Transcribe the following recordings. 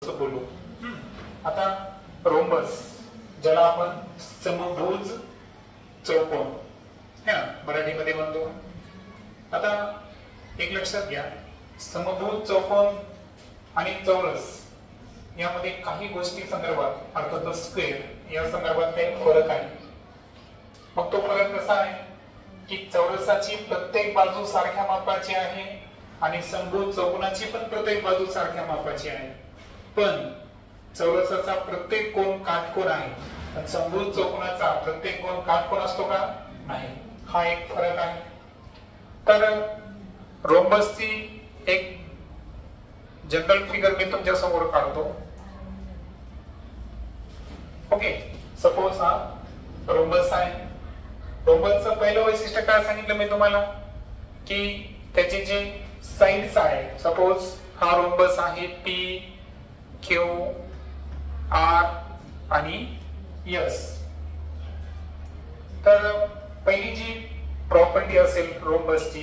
बोलू. आता रोम्बस ज्याला आपण समभुज चौकोन है ना मराठीमध्ये म्हणतो. आता एक लक्षात घ्या, समभुज चौकोन आणि चौरस यामध्ये काही गोष्टी संदर्भात अर्थातच स्क्वेअर या संदर्भात काही फरक आहे. मग तो फरक कसा आहे की चौरसाची प्रत्येक बाजू सारख्या मापाची आहे आणि समभुज चौकोनाची पण प्रत्येक बाजू सारख्या मापाची आहे. पण चौरसाचा प्रत्येक कोन काटकोन आहे आणि समभुज चौकोनाचा प्रत्येक कोन काटकोन असतो का? नाही. हा एक फरक आहे. तर रोम्बसची एक जनरल फिगर मी तुमच्या समोर काढतो. ओके, सपोज हा रोम्बस आहे. रोम्बसचं पहिलं वैशिष्ट्य काय सांगितलं मी तुम्हाला की त्याचे जे साइड्स आहे. सपोज हा रोम्बस आहे पी क्यू आर आणि एस. तर पहिली जी प्रॉपर्टी असेल रोम्बसची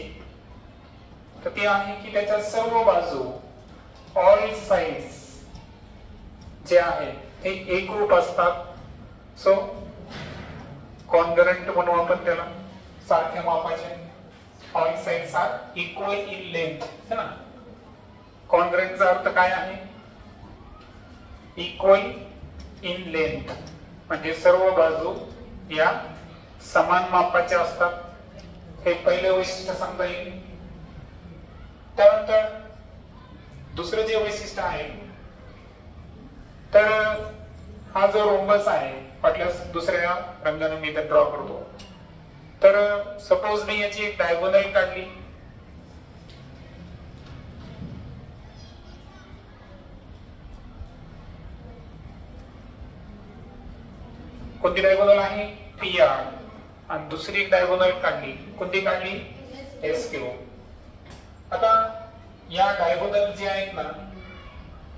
तर ती आहे की त्याच्या सर्व बाजू ऑल साइड्स जे आहेत ते एकरूप असतात. सो कॉन्ग्रुएंट म्हणू आपण त्याला, सारख्या मापाचे. All sides are equal in length है ना. कॉन्ग्रुएंटचा अर्थ काय आहे? इक्वल इन लेंथ म्हणजे सर्व बाजू या समान मापाच्या असतात. हे पहिले वैशिष्ट्य सांगता येईल. त्यानंतर दुसरं जे वैशिष्ट्य आहे तर हा जो रोम्बस आहे वाटल्यास दुसऱ्या रंगाने मी इथे ड्रॉ करतो. तर सपोज मी याची एक डायगोनल काढली. कोणती डायगोनल आहे? P R. आणि दुसरी एक डायगोनल काढली. कोणती काढली? S Q. आता या डायगोनल जे आहेत ना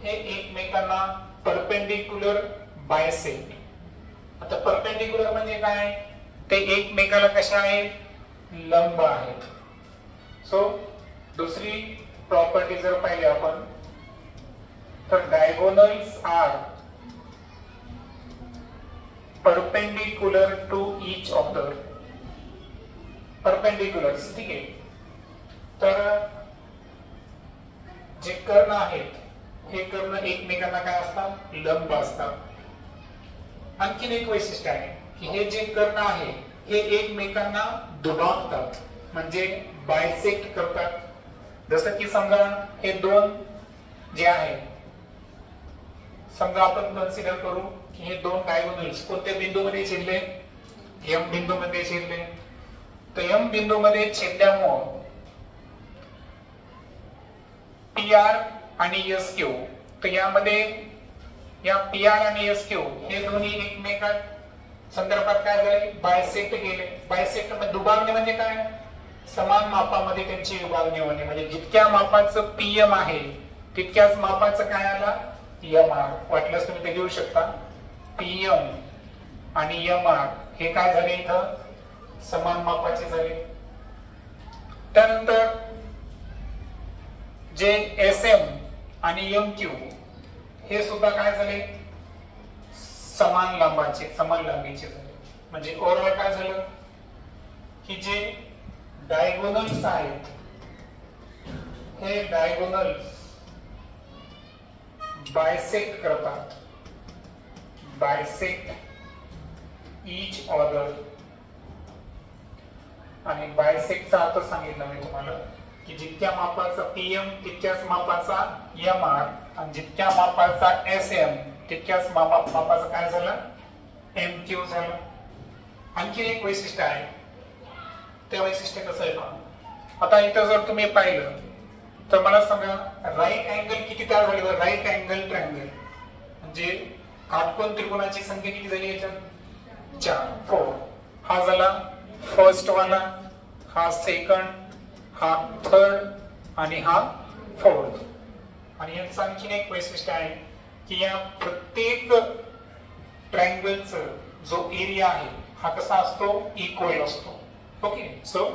हे एकमेकांना परपेंडिक्युलर बायसेक्ट. आता परपेंडिक्युलर म्हणजे काय? ते एकमेकाला कशा आहेत? लंब आहेत. सो दुसरी प्रॉपर्टी जर पाहिली आपण तर diagonals are perpendicular to each of perpendiculars. ठीक आहे. तर जे कर्ण आहेत हे कर्ण एकमेकांना काय असतात? लंब असतात. आणखीन एक वैशिष्ट्य आहे की हे जे कर्ण आहे हे एकमेकांना दुभागतात म्हणजे बायसेक्ट करतात. जसं की समजा हे दोन जे आहे, समजा आपण कन्सिडर करू की हे दोन डायगोनल्स कोणत्या बिंदूमध्ये छेदले? एम बिंदूमध्ये छेदले. तर एम बिंदूमध्ये छेदल्यामुळे पी आर आणि एस क्यू, तर यामध्ये या पी आर आणि एस क्यू हे दोन्ही एकमेकां संदर्भात काय झाले? बायसेक्ट गेले. बायसेक्ट म्हणजे दुभागणे म्हणजे काय? समान मापामध्ये त्यांची विभागणी होणे. म्हणजे जितक्या मापाचं पीएम आहे तितक्याच मापाचं काय आला? M R. वाटल्यास तुम्ही ते घेऊ शकता. पीएम आणि एम आर हे काय झाले? इथं समान मापाचे झाले. त्यानंतर जे एस एम आणि एम क्यू हे सुद्धा काय झाले? समान लांबीचे झाले. म्हणजे ओव्हरऑल काय झालं की जे डायगोनल्स आहेत हे डायगोनल्स बायसेक्ट करतात. Bisect each other. आणि बायसेक्टचा अर्थ सांगितलं मी तुम्हाला की जितक्या मापाचा पीएम तितक्याच मापाचा एम आर आणि जितक्या मापाचा एस एम तितक्याच मापाचा काय झालं? एम क्यू झालं. आणखी एक वैशिष्ट्य आहे. ते वैशिष्ट्य कसं आहे का? आता इथं जर तुम्ही पाहिलं तर मला सांगा राईट अँगल किती तयार झाले? राईट अँगल ट्रायंगल म्हणजे काटकोन त्रिकोणाची संख्या किती झाली याच्यात? 4. हा झाला फर्स्ट वाला, हा सेकंड, हा थर्ड आणि हा फोर्थ. आणि यांचं आणखीन एक वैशिष्ट्य आहे की या प्रत्येक ट्रायंगलचा जो एरिया आहे हा कसा असतो? इक्वल असतो. ओके. सो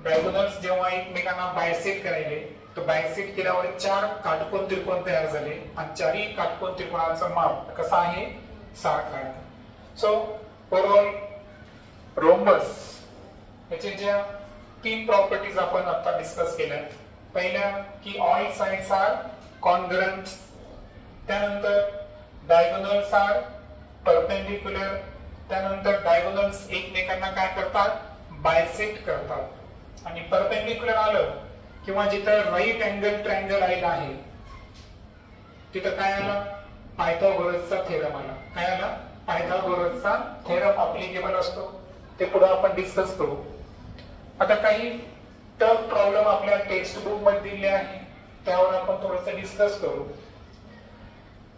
डायगोनल्स जेव्हा एकमेकांना बायसेक्ट करायले तो बायसेक्ट केल्यावर 4 काटकोन त्रिकोण तयार झाले आणि चारही काटकोन त्रिकोणाचं माप कसं आहे, सारखं आहे. सो ओव्हरऑल रोम्बस याचे ज्या 3 प्रॉपर्टीज आपण आता डिस्कस केल्या. पहिल्या की ऑल साइड्स आर कॉन्ग्रुएंट, त्यानंतर डायगोनल्स आर परपेंडिक्युलर, त्यानंतर डायगोनल्स एकमेकांना काय करतात, बायसेक्ट करतात. आणि परपेंडिक्युलर आलं किंवा जिथं राईट अँगल ट्रायंगल आहे तिथं काय आला, पायथागोरसचा थेरम आला. काय आला, पायथागोरसचा थेरम अप्लिकेबल असतो. ते पुढे आपण डिस्कस करू. आता काही टफ प्रॉब्लेम आपल्या टेक्स्ट बुक मध्ये दिले आहे, त्यावर आपण थोडंसं डिस्कस करू.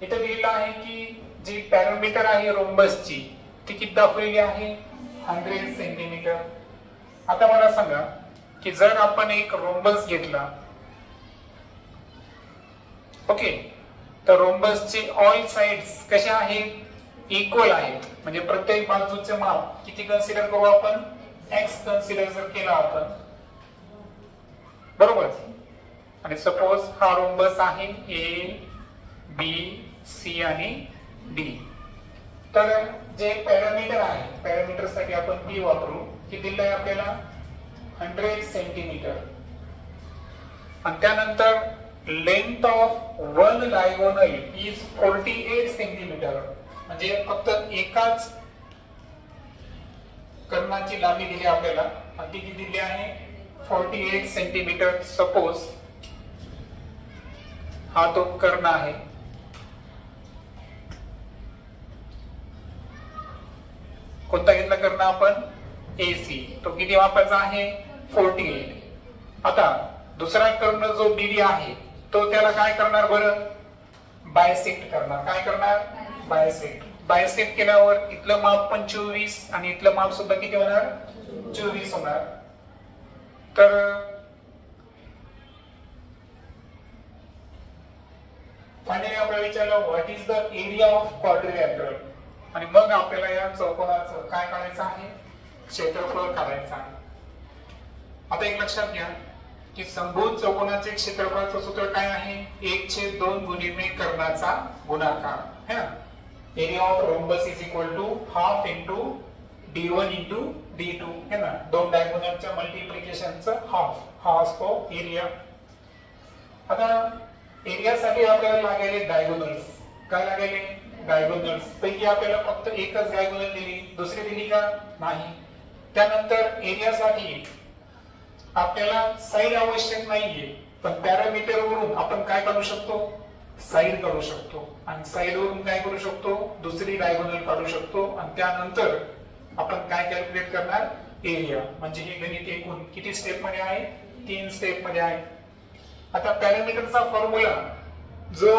इथे दिलेलं आहे की जी पॅरामीटर आहे रोम्बसची ती किती दाखवलेली आहे, 100 सेंटीमीटर. आता मला सांगा की जर आपण एक रोम्बस घेतला, ओके, तर रोम्बसचे ऑल साइड्स कशा आहेत, इक्वल आहेत. म्हणजे प्रत्येक बाजूचे माप किती कन्सिडर करू आपण, x कन्सिडर जर केला आपण, बरोबर. आणि सपोज हा रोम्बस आहे A B C आणि D. तर जे पॅरामीटर आहे, पॅरामीटर साठी आपण P वापरू. किती दिलं आहे आपल्याला, 100 सेंटीमीटर. आणि त्यानंतर length of one diagonal is 48 centimetre. म्हणजे फक्त एकाच कर्णाची लांबी दिली आपल्याला आणि ती किती दिली आहे, 48 सेंटीमीटर. सपोज हा तो कर्ण आहे, कोणता घेतला कर्ण आपण, AC. तो किती मापाचा आहे, 48. आता दुसरा कर्ण जो BD आहे तो त्याला काय करणार बरं, बायसेक्ट करणार. काय करणार, बायसेक्ट. बायसेक्ट केल्यावर इथलं माप पण 24 आणि इथलं माप सुद्धा किती होणार, 24 होणार. तर फायनली आपल्याला विचारलं what is the area of quadrilateral. आणि मग आपल्याला या चौकोनाचं काय काढायचं आहे, क्षेत्रफळ काढायचं आहे. आता एक लक्षात घ्या की समभुज चौकोनाचे क्षेत्रफळाचं सूत्र काय आहे, 1/2 गुणिले कर्णाचा गुणाकार है ना. Area of rhombus is equal to half into d1 into d2 है ना. दोन डायगोनलच्या मल्टिप्लिकेशनचं हाफ, हा असतो एरिया. आता एरियासाठी आपल्याला लागेल डायगोनल्स. काय लागेल, डायगोनल्स. पैकी आपल्याला फक्त एकच डायगोनल दिली, दुसरी दिली का नाही. त्यानंतर एरियासाठी आपल्याला साइड आवश्यक नाहीये, पण पॅरामीटर वरून आपण काय काढू शकतो, साइड काढू शकतो. आणि साइड वरून काय करू शकतो, दुसरी डायगोनल काढू शकतो. आणि त्यानंतर आपण काय कॅल्क्युलेट करणार, एरिया. म्हणजे हे गणित एकूण किती स्टेप मध्ये आहे, 3 स्टेप मध्ये आहे. आता पॅरामीटरचा फॉर्म्युला जो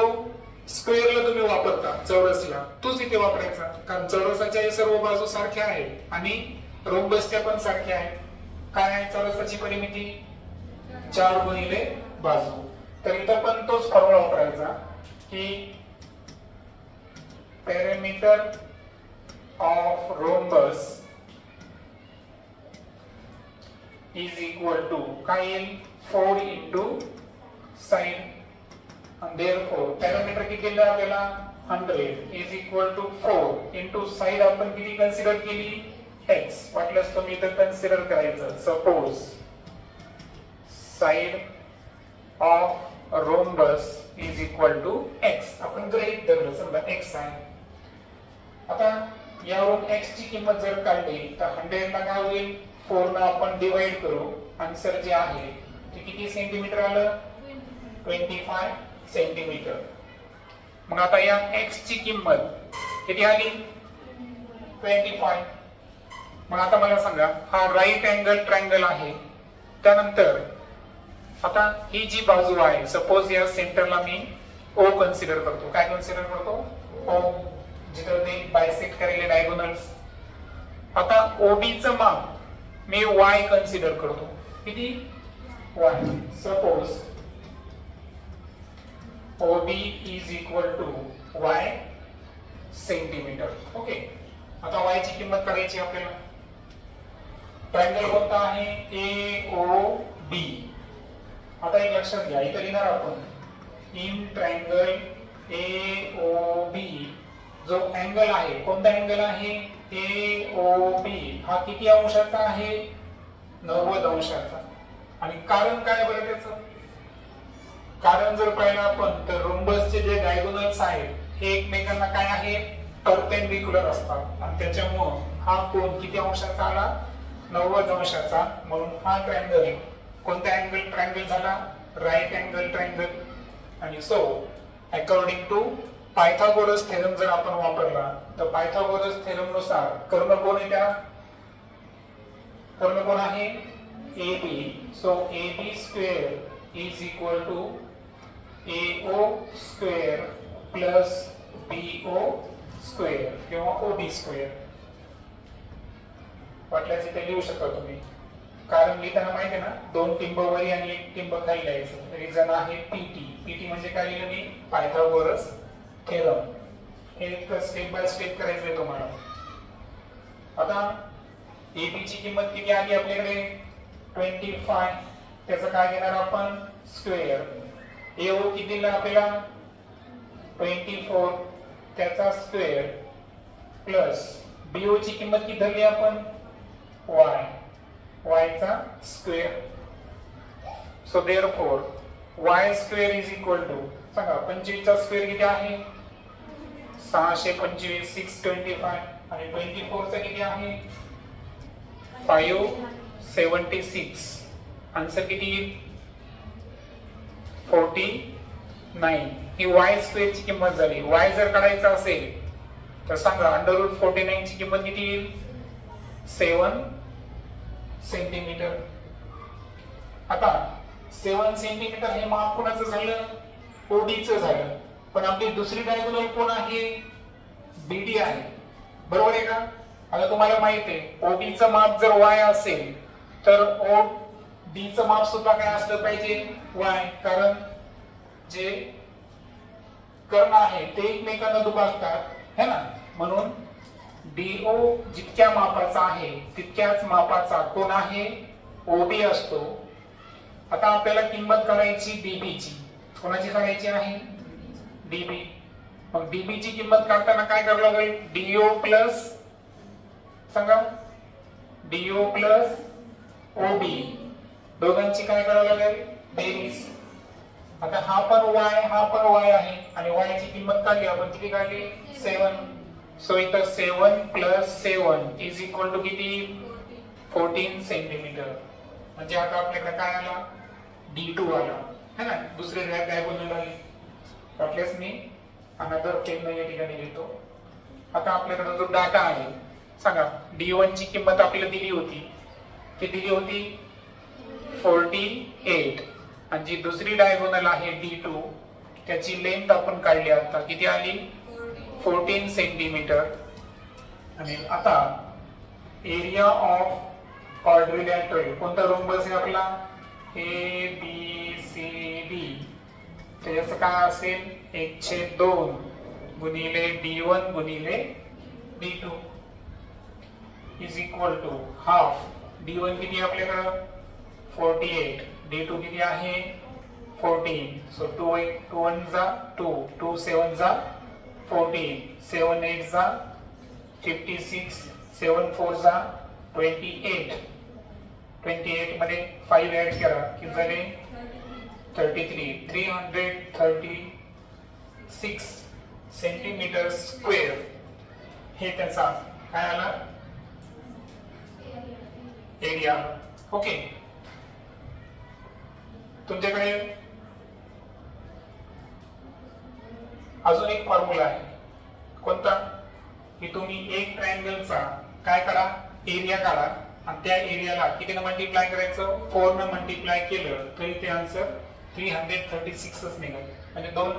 स्क्वेअरला तुम्ही वापरता, चौरसला, तोच इथे वापरायचा. कारण चौरसाच्या सर्व बाजू सारख्या आहेत आणि रोम्बसच्या पण सारख्या आहेत. काय आहे चौरसाची परिमिती, 4 गुणिले बाजू. तर इथं पण तोच फॉर्म्युला वापरायचा की parameter of rhombus is equal to काय येईल, 4 into side. and therefore parameter किती दिलं आपल्याला, 100 is equal to 4 into side आपण किती कन्सिडर केली, x. वाटल्यास तुम्ही इथं कन्सिडर करायचं. Suppose side of rhombus is equal to x. आपण गृहीत धरलं समजा x आहे. आता यावरून x ची किंमत जर काढली तर 100 ला काय होईल, 4 ला आपण डिवाइड करू. आन्सर जे आहे ते किती सेंटीमीटर आलं, 25 सेंटीमीटर. मग आता या x ची किंमत किती आली, 25. मग आता मला सांगा हा राईट अँगल ट्रायंगल आहे. त्यानंतर आता ही जी बाजू आहे, सपोज या सेंटरला मी O कन्सिडर करतो. काय कन्सिडर करतो, O, जिथं ते बायसेक्ट केलेले डायगोनल्स. आता OB चं माप मी Y कन्सिडर करतो. किती, Y. Suppose OB is equal to y centimetre. Okay. आता y ची किंमत काढायची आपल्याला. ट्रायंगल कोणता आहे, AOB. आता एक लक्षात घ्या, इथे लिहिणार आपण इन ट्रायंगल AOB जो अँगल आहे, कोणता अँगल आहे AOB, हा किती अंशाचा आहे 90 अंशाचा. आणि कारण काय बरं त्याचं? कारण जर पाहिलं आपण तर रोम्बसचे जे डायगोनल्स आहेत हे एकमेकांना काय आहे परपेंडिक्युलर असतात आणि त्याच्यामुळे हा कोन किती अंशाचा आला 90 अंशाचा. म्हणून हा ट्रायंगल कोणता अँगल ट्रायंगल झाला राईट अँगल ट्रायंगल. आणि so according to Pythagoras theorem जर आपण वापरला तर पायथागोरस थेरम नुसार कर्ण कोण आहे, त्या कर्ण कोण आहे AB. So AB square is equal to AO square plus BO square किंवा OB स्क्वेअर. वाटल्यास इथे लिहू शकता तुम्ही. कारण लिहिताना माहिती आहे ना, दोन टिंब वरी आणि एक टिंब खाली लिहायचं. रिझन आहे PT म्हणजे काय लिहिलं मी पायथागोरस थेरम. हे स्टेप बाय स्टेप करायचंय तुम्हाला. आता AB ची किंमत किती आली आपल्याकडे 25. त्याचं काय घेणार आपण स्क्वेअर. AO किती दिला आपल्याला 24 त्याचा स्क्वेअर प्लस BO ची किंमत किती धरली आपण y चा square. So therefore y square is equal to सांगा 25 चा स्क्वेअर किती आहे 625 625 आणि 24 चा किती आहे 576. आन्सर किती येईल 49. ही y स्क्वेअर ची किंमत झाली. y जर काढायचा असेल तर सांगा √49 ची किंमत किती येईल 7 सेंटीमीटर. आता 7 सेंटीमीटर हे माप कोणाचं झालं OD चं झालं. पण आपली दुसरी डायगोनल कोण आहे BD आहे, बरोबर आहे का? आता तुम्हाला माहित आहे OB चं माप जर y असेल तर OD चं माप सुद्धा काय असलं पाहिजे y. कारण जे कर्ण आहे ते एकमेकांना दुभागतात है ना. म्हणून DO जितक्या मापाचा आहे तितक्याच मापाचा कोण आहे OB असतो. आता आपल्याला किंमत करायची DB ची. कोणाची करायची आहे DB. मग DB ची किंमत काढताना काय करावं लागेल DO प्लस सांगा DO प्लस OB दोघांची काय करावं लागेल बेरीज. आता हा पण y आहे आणि y ची किंमत काढली आपण किती काढली 7. सो इथं 7 प्लस 7 इज इक्वल टू किती 14 सेंटीमीटर. म्हणजे आता आपल्याकडे काय आला D2 आला है ना, दुसरे डायगोनल आली. आपल्यास मी अनदर चिन्ह या ठिकाणी लिहितो. आता आपल्याकडे जो डाटा आहे सांगा D1 ची किंमत आपल्याला दिली होती, ती दिली होती 48 आणि जी दुसरी डायगोनल आहे D2 त्याची लेंथ आपण काढली आता किती आली 14 सेंटीमीटर. आणि आता एरिया ऑफ क्वाड्रिलॅटरल कोणता रोम्बस आहे आपला ABCD. त्याचं काय असेल 1/2 गुणिले D1 गुणिले D2 is equal to half. D1 किती आपल्याकडे 48, D2 किती आहे 14. सो 2 1 जा 2, 2 7 जा 14, 7 8 जा 56, 7 4 जा 28. 28 मध्ये 5 ऍड करा किती झाले 33. 336 सेंटीमीटर स्क्वेअर हे त्याचा काय आला एरिया. ओके. तुमच्याकडे अजून एक फॉर्म्युला आहे कोणता की तुम्ही एक ट्रायंगलचा काय करा एरिया काढा आणि त्या एरियाला कितीने मल्टिप्लाय करायचं 4 ने मल्टिप्लाय केलं तरी ते आन्सर 336 च निघेल. म्हणजे दोन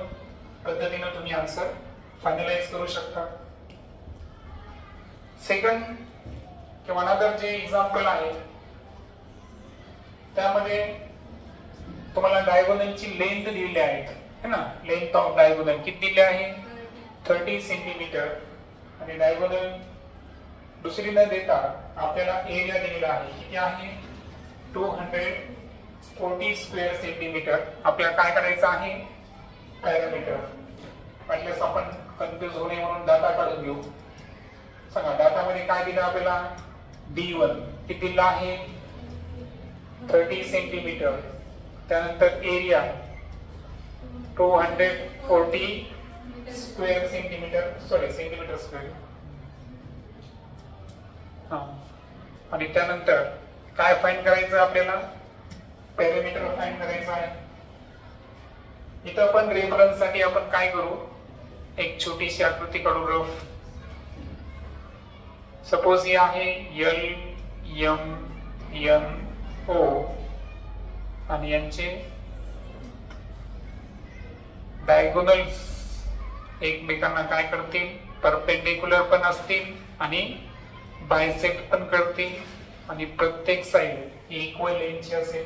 पद्धतीने तुम्ही आन्सर फायनलाइज करू शकता. सेकंड किंवा अनदर जे एक्झाम्पल आहे त्यामध्ये तुम्हाला डायगोनलची लेंथ दिलेली आहे है ना. लेंथ ऑफ डायगोनल किती दिली आहे 30 सेंटीमीटर आणि डायगोनल दुसरी न देता आपल्याला एरिया दिलेला आहे किती आहे 200 40 स्क्वेअर सेंटीमीटर आपल्याला काय करायचं आहे पॅरामीटर. म्हटल्यास आपण कन्फ्युज होणे म्हणून डाटा काढून घेऊ. सांगा डाटा मध्ये काय दिलं आपल्याला D1 किती दिला आहे 30 सेंटीमीटर. त्यानंतर area 240 square centimetre centimetre square. आणि त्यानंतर काय फाइंड करायचं आपल्याला पॅरामीटर फाइंड करायचं आहे. इथं पण रेफरन्स साठी आपण काय करू एक छोटीशी आकृती काढू रफ. सपोज ही आहे LMNO आणि यांचे डायगोनल्स एकमेकांना काय करतील परपेंडिक्युलर पण असतील आणि बायसेक्ट पण करतील आणि प्रत्येक साइड इक्वल लेंथची असेल.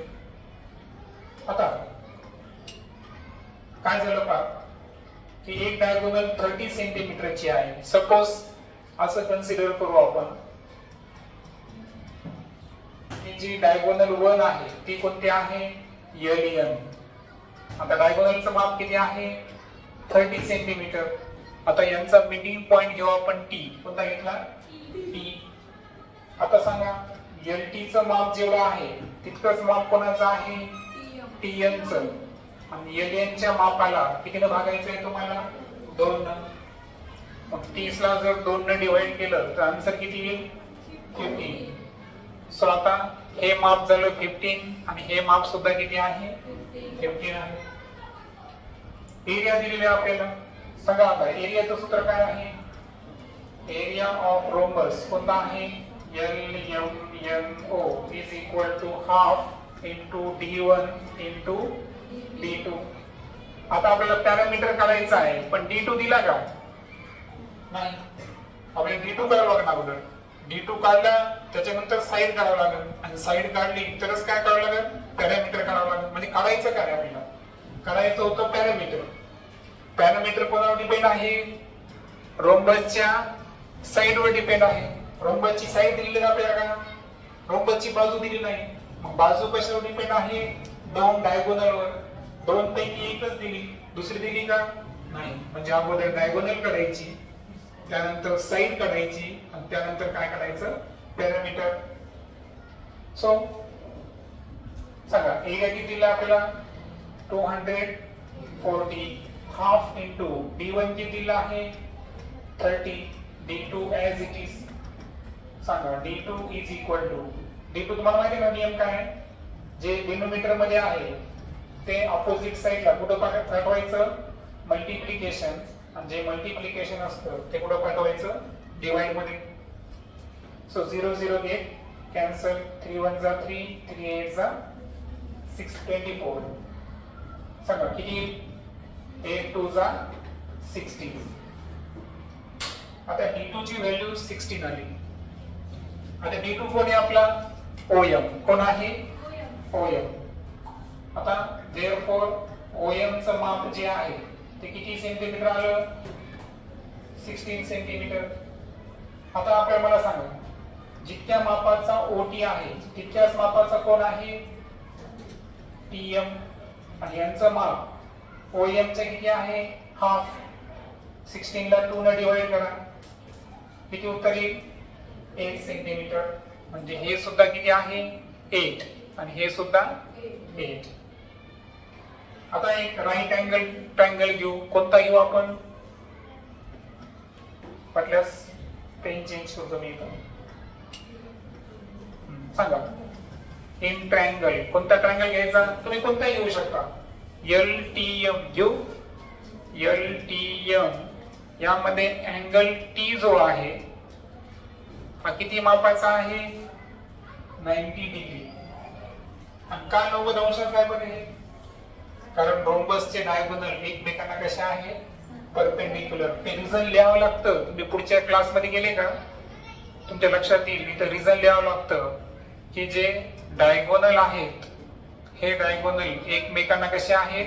आता काय झालं पहा की एक डायगोनल 30 सेंटीमीटरची आहे. सपोज असं कन्सिडर करू आपण की जी डायगोनल 1 आहे ती कोणती आहे LN. आता डायगोनलचं माप किती आहे 30 सेंटीमीटर. आता यांचा मिडिंग पॉइंट घेऊ आपण T. कोणता घेतला T. आता सांगा LT चं माप जेवढं आहे तितकंच माप कोणाचं आहे TN चं. आणि LN च्या मापाला कितीने भागायचं आहे तुम्हाला 2 ने. मग 30 ला जर 2 ने डिवाइड केलं तर आन्सर किती येईल 15. सो आता हे माप झालं 15 आणि हे माप सुद्धा किती आहे 15 आहे. एरिया दिलेला आपल्याला. सांगा आता एरियाचं सूत्र काय आहे एरिया ऑफ रोम्बस कोणता आहे LMNO is equal to half into D1 into D2. आता आपल्याला पॅरामीटर काढायचा आहे पण D2 दिला का नाही. आपल्याला D2 काढावं लागणार अगोदर. D2 काढला त्याच्यानंतर साइड काढावं लागेल आणि साइड काढली तरच काय काढावं लागेल पॅरामीटर काढावं लागेल. म्हणजे काढायचं काय आपल्याला काढायचं होतं पॅरामीटर. पॅरामीटर कोणावर डिपेंड आहे रोम्बसच्या साइडवर डिपेंड आहे. रोम्बसची साइड दिलेली आपल्याला का रोम्बसची बाजू दिली नाही. मग बाजू कशावर डिपेंड आहे 2 डायगोनलवर. 2 पैकी एकच दिली दुसरी दिली का नाही. म्हणजे अगोदर डायगोनल काढायची त्यानंतर साइड काढायची आणि त्यानंतर काय काढायचं पॅरामीटर. सो सांगा एरिया किती दिला आपल्याला 240 हाफ इंटू D1 किती दिला आहे 30 D2 as it is. सांगा D2 is equal to D2 तुम्हाला माहिती ना नियम काय आहे जे डिनोमिनेटर मध्ये आहे ते ऑपोजिट साइडला कुठं पाठवायचं मल्टिप्लिकेशन आणि जे मल्टिप्लिकेशन असतं ते कुठं पाठवायचं डिवाइड मध्ये. सो 0 0 गेट कॅन्सल 3 1 जा 3 3 8 जा 624. सांगा किती 8 2 जा 16. आता D2 ची व्हॅल्यू 16 आली. आता D2 कोण आहे आपला OM. कोण आहे OM. आता देयरफॉर OM चं माप जे आहे ते किती सेंटीमीटर आलं 16 सेंटीमीटर. आता आपल्याला मला सांगा जितक्या मापाचा OT आहे तितक्याच मापाचा कोण आहे TM. आणि यांचं माप OM चे किती आहे हाफ. 16 ला 2 ने डिवाइड करा किती उत्तर येईल 8 सेंटीमीटर. म्हणजे हे सुद्धा किती आहे 8 आणि हे सुद्धा 8. आता एक राईट अँगल ट्रायंगल घेऊ. कोणता घेऊ आपण म्हटल्यास पेन चेंज करतो मी इथं. सांगा इन ट्रायंगल कोणता ट्रायंगल घ्यायचा तुम्ही कोणताही घेऊ शकता. LTM घेऊ. LTM यामध्ये अँगल T जो आहे हा किती मापाचा आहे 90 डिग्री. आणि का 90 अंशाचा आहे बरे कारण रोम्बसचे डायगोनल एकमेकांना कशा आहे परपेंडिक्युलर. ते रिझन लिहावं लागतं. तुम्ही पुढच्या क्लास मध्ये गेले का तुमच्या लक्षात येईल इथं रिझन लिहावं लागतं की जे डायगोनल आहेत हे डायगोनल एकमेकांना कसे आहेत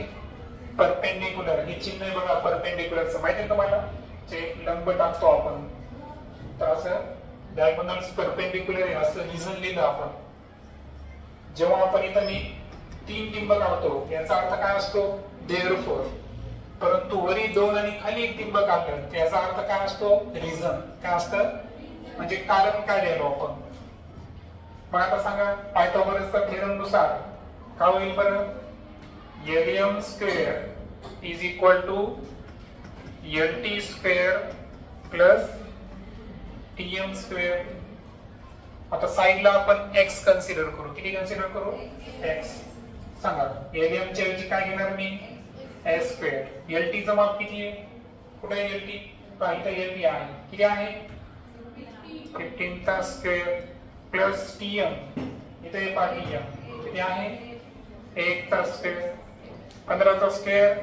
परपेंडिक्युलर. हे चिन्ह आहे बघा परपेंडिक्युलरचं माहिती आहे तुम्हाला जे लंब टाकतो आपण तर असं डायगोनल्स परपेंडिक्युलर आहे असं रिझन लिहिलं आपण. जेव्हा आपण इथं मी 3 टिंब काढतो याचा अर्थ काय असतो देअरफॉर. परंतु वरी 2 आणि खाली 1 टिंब काढलं याचा अर्थ काय असतो रिझन. काय असतं म्हणजे कारण काय लिहिलो आपण. मग आता सांगा पायथागोरसच्या थेरम नुसार काय होईल बरं. LM square is equal to LT square plus TM square. आता साइडला आपण x कन्सिडर करू. किती कन्सिडर करू x. सांगा LM च्या ऐवजी काय घेणार मी s स्क्वेअर. LT चं माप किती आहे कुठे आहे LT. इथे LT आहे किती आहे 15 चा स्क्वेअर प्लस TM इथे TM किती आहे 1 चा स्क्वेअर. 15 चा स्क्वेअर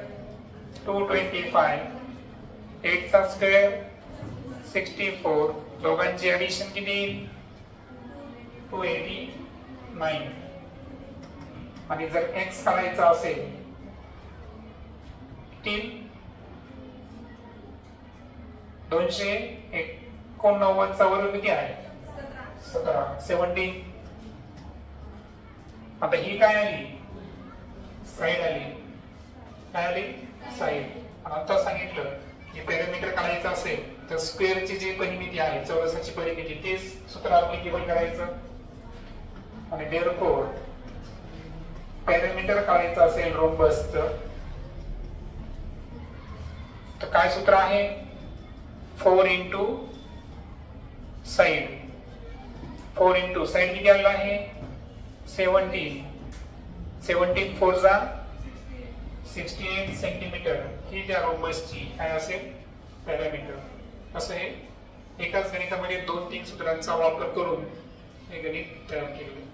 225 8 चा स्क्वेअर 64. दोघांची ऍडिशन किती 289. आणि जर x करायचा असेल 289 चा वर्ग किती आहे 17. 17. आता ही काय आली साइड आली. काय आली साइड. आता सांगितलं की पॅरामीटर काढायचं असेल तर स्क्वेअरची जी परिमिती आहे चौरसाची परिमिती तेच सूत्र ऍप्लिकेबल करायचं. आणि देअरफॉर पॅरामीटर काढायचं असेल रोम्बसचं तर काय सूत्र आहे 4 इंटू साइड. 4 इंटू साइड किती आला आहे 17. 17 4 जा 68 सेंटीमीटर. ही ज्या रोम्बसची काय असेल पॅरामीटर. असं हे एकाच गणितामध्ये 2-3 सूत्रांचा वापर करून हे गणित तयार केले.